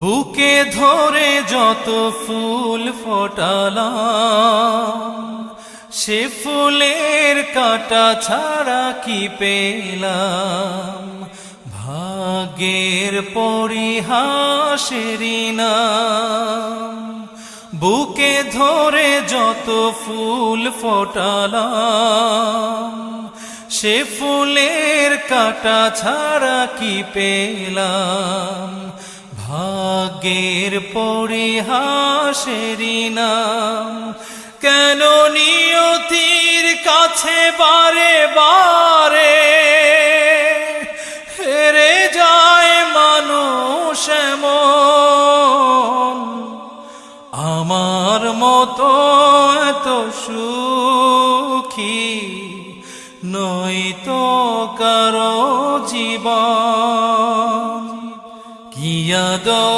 বুকে ধরে যত ফুল ফোটালাম, সে ফুলের কাঁটা ছাড়া কি পেলাম। ভাগ্যের পরিহাসেরই নাম। বুকে ধরে যত ফুল ফোটালাম, সে ফুলের কাঁটা ছাড়া কি পেলাম। ভাগ্যের পরিহাসেরই নাম। কেন নিয়তির কাছে বারে বারে হেরে যায় মানুষ এমন। আমার মতো এত সুখী নয়তো কারো জীবন। কি আদর